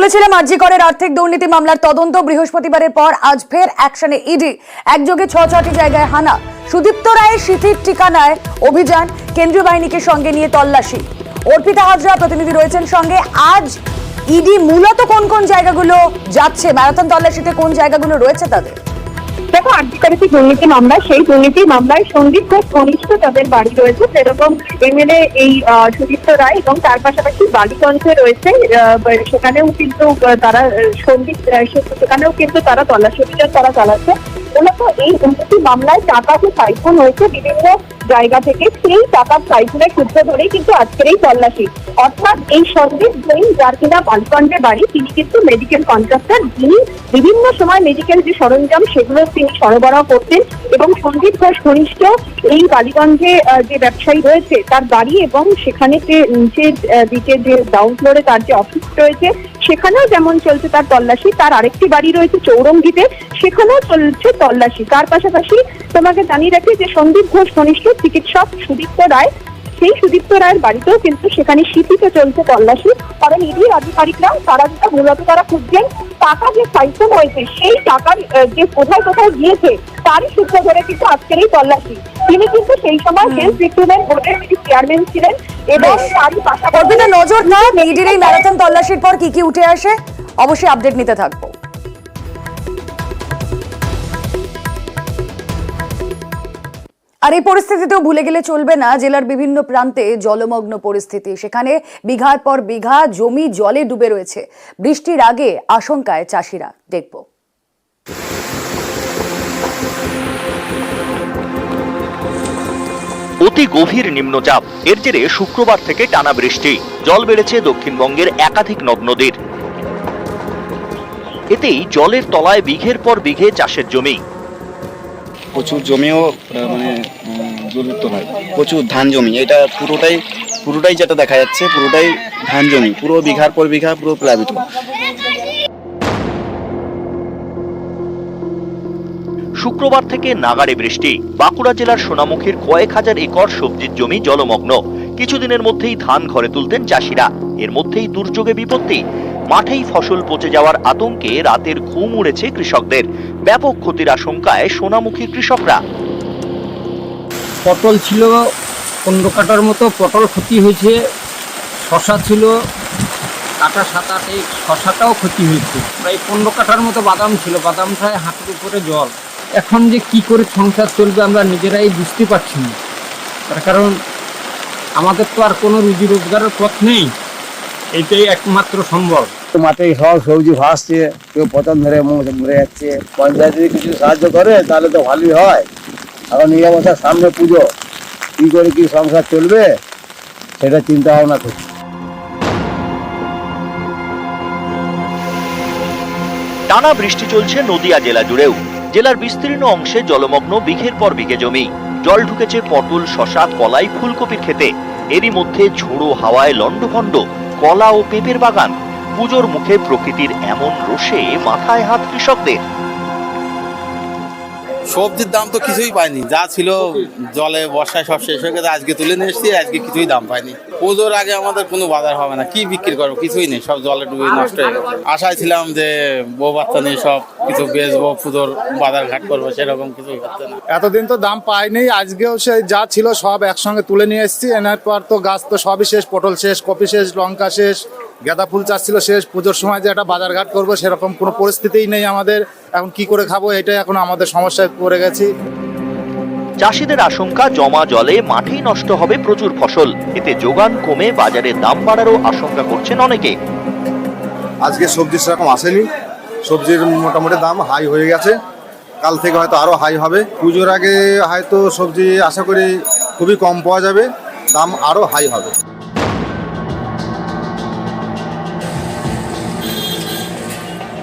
বলেছিলাম আরজি করের আর্থিক দুর্নীতি মামলার তদন্ত বৃহস্পতিবারের পর আজ ফের অ্যাকশনে ইডি। একযোগে ৬টি জায়গায় হানা, সুদীপ্ত রায়ের স্মৃতির ঠিকানায় অভিযান, কেন্দ্রীয় বাহিনীকে সঙ্গে নিয়ে তল্লাশি। অর্পিতা হাজরা প্রতিনিধি রয়েছেন সঙ্গে। আজ ইডি মূলত কোন কোন জায়গাগুলো যাচ্ছে, ম্যারাথন তল্লাশিতে কোন জায়গাগুলো রয়েছে তাদের? দেখো, আর্থিক দুর্নীতি মামলা, সেই দুর্নীতি মামলায় সন্দীপ ঘোষ ঘনিষ্ঠ তাদের বাড়ি রয়েছে, যেরকম এমএলএ এই সুদীপ্ত রায়, এবং তার পাশাপাশি বালিগঞ্জে রয়েছে, সেখানেও কিন্তু তারা সেখানেও কিন্তু তারা তল্লাশি অভিযান তারা চালাচ্ছে। মূলত এই দুর্নীতি মামলায় টাকা যে সাইফন হয়েছে বিভিন্ন জায়গা থেকে, সেই টাকার সাইফনের সূত্র ধরেই কিন্তু আজকের এই তল্লাশি। অর্থাৎ এই সন্দীপ জৈন, যার কিনা বালিগঞ্জে বাড়ি, তিনি কিন্তু মেডিকেল কন্ট্রাক্টর, যিনি বিভিন্ন সময় মেডিকেল যে সরঞ্জাম সেগুলো তিনি সরবরাহ করতেন, এবং সন্দীপ ঘোষ ঘনিষ্ঠ এই বালিগঞ্জে যে ব্যবসায়ী রয়েছে তার বাড়ি, এবং সেখানে যে নিচের দিকে যে গ্রাউন্ড ফ্লোরে তার যে অফিস রয়েছে সেখানেও যেমন চলছে তার তল্লাশি। তার আরেকটি বাড়ি রয়েছে চৌরঙ্গিতে, সেখানেও চলছে তল্লাশি। তার পাশাপাশি তোমাকে জানিয়ে রাখি যে সন্দীপ ঘোষ ঘনিষ্ঠ চিকিৎসক সুদীপ্ত রায়, সেই সুদীপ্ত রায়ের বাড়িতেও কিন্তু সেখানে সিটিতে চলছে তল্লাশি। কারণ ইডির আধিকারিকরা তারা যেটা মূলত তারা খুঁজছেন টাকা যে সাইফন হয়েছে, সেই টাকার যে কোথায় কোথায় গিয়েছে তারই সূত্র ধরে কিন্তু আজকের এই তল্লাশি। তিনি কিন্তু সেই সময় হেলথ রিক্রুটমেন্ট বোর্ডের চেয়ারম্যান ছিলেন, এবং তারই পাশাপাশি নজর না ইডির এই ম্যারাথন তল্লাশির পর কি কি উঠে আসে, অবশ্যই আপডেট নিতে থাকবো। আর এই পরিস্থিতিতেও ভুলে গেলে চলবে না, জেলার বিভিন্ন প্রান্তে জলমগ্ন পরিস্থিতি। সেখানে বিঘার পর বিঘা জমি জলে ডুবে রয়েছে। বৃষ্টির আগে আশঙ্কায় চাষিরা। দেখব। অতি গভীর নিম্নচাপ, এর জেরে শুক্রবার থেকে টানা বৃষ্টি, জল বেড়েছে দক্ষিণবঙ্গের একাধিক নদ নদীর। এতেই জলের তলায় বিঘের পর বিঘে চাষের জমি। প্রচুর জমিও দুর্বৃত্ত নয়, প্রচুর ধান জমি, এটা পুরোটাই যেটা দেখা যাচ্ছে পুরোটাই ধান জমি, পুরো বিঘার পর বিঘা পুরো প্লাবিত। শুক্রবার থেকে নাগাড়ে বৃষ্টি, বাঁকুড়া জেলার সোনামুখীর কয়েক হাজার একর সবজির জমি জলমগ্ন। কিছুদিনের মধ্যেই ধান ঘরে তুলতেন চাষিরা, এর মধ্যেই দুর্যোগে বিপত্তি। মাঠেই ফসল পচে যাওয়ার আতঙ্কে রাতের ঘুম উড়েছে কৃষকদের। ব্যাপক ক্ষতির আশঙ্কায় সোনামুখী কৃষকরা। পটল ছিল 15 কাটার মতো পটল ক্ষতি হয়েছে, শশা ছিল কাটা 7-8, শশাটাও ক্ষতি হয়েছে। প্রায় 15 কাটার মতো বাদাম ছিল, বাদামটায় হাতের উপরে জল। এখন যে কি করে সংসার চলবে আমরা নিজেরাই বুঝতে পারছি না, তার কারণ আমাদের তো আর কোনো রুজি রোজগারের পথ নেই, এইটাই একমাত্র সম্ভব। মাঠে সব সবজি ভাসছে, কেউ পতন ধরে মরে যাচ্ছে। পঞ্চায়েত যদি কিছু সাহায্য করে তাহলে তো ভালোই হয়। এখন এই অবস্থার সামনে পুজো, কি করে কি সংসার চলবে সেটা চিন্তা ভাবনা করছি। টানা বৃষ্টি চলছে নদিয়া জেলা জুড়েও। জেলার বিস্তীর্ণ অংশে জলমগ্ন বিঘের পর বিঘে জমি। জল ঢুকেছে পটল, শশা, কলাই, ফুলকপির ক্ষেতে। এরই মধ্যে ঝোড়ো হাওয়ায় লন্ডভন্ড কলা ও পেঁপের বাগান। পুজোর মুখে প্রকৃতির এমন রোষে মাথায় হাত কৃষকদের। সবজির দাম তো কিছুই পাইনি, যা ছিল জলে বর্ষায় সব শেষ হয়ে গেছে। আজকে তুলে নিয়ে এসেছি, আজকে কিছুই দাম পাইনি। পুজোর আগে আমাদের কোনো বাজার হবে না, কি বিক্রি করবো, কিছুই নেই, সব জলে ডুবে নষ্ট হয়ে গেছে। আশায় ছিলাম যে বউ বাচ্চা নিয়ে সব কিছু বেচবো, পুজোর বাজার ঘাট করবো, সেরকম কিছুই হচ্ছে না। এতদিন তো দাম পাইনি, আজকেও সেই যা ছিল সব একসঙ্গে তুলে নিয়ে এসেছি। এনার পর তো গাছ তো সবই শেষ, পটল শেষ, কপি শেষ, লঙ্কা শেষ, গাঁদা ফুল চাষ ছিল শেষ। পুজোর সময় যে একটা বাজার ঘাট করবো সেরকম কোনো পরিস্থিতিই নেই আমাদের। এখন কি করে খাবো, এটাই এখন আমাদের সমস্যায় পড়ে গেছি। চাষিদের আশঙ্কা, জমা জলে মাঠেই নষ্ট হবে প্রচুর ফসল। এতে যোগান কমে বাজারে দাম বাড়ারও আশঙ্কা করছেন অনেকে। আজকে সবজি সেরকম আসেনি, সবজির মোটামুটি দাম হাই হয়ে গেছে, কাল থেকে হয়তো আরো হাই হবে। পুজোর আগে হয়তো সবজি আশা করি খুবই কম পাওয়া যাবে, দাম আরো হাই হবে।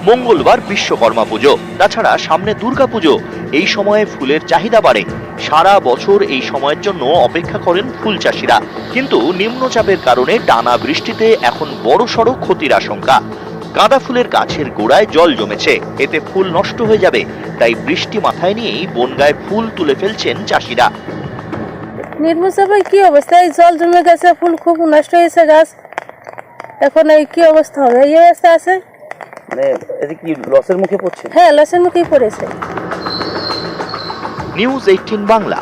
মঙ্গলবার বিশ্বকর্মা পুজো, তাছাড়া সামনে দুর্গা পুজো। এই সময়ে ফুলের চাহিদা বাড়ে। সারা বছর এই সময়ের জন্য অপেক্ষা করেন ফুল চাষিরা, কিন্তু নিম্নচাপের কারণে টানা বৃষ্টিতে এখন বড়সড় ক্ষতির আশঙ্কা। গাঁদা ফুলের গাছের গোড়ায় জল জমেছে, এতে ফুল নষ্ট হয়ে যাবে। তাই বৃষ্টি মাথায় নিয়েই বনগায় ফুল তুলে ফেলছেন চাষিরা। নিম্নচাপে কি অবস্থা, জল জমে গেছে, ফুল খুব নষ্ট হয়েছে গাছ। এখন এই কি অবস্থা হবে, এই অবস্থা আছে। মানে এতে কি লসের মুখে পড়ছে? হ্যাঁ, লসের মুখেই পড়েছে। নিউজ 18 বাংলা।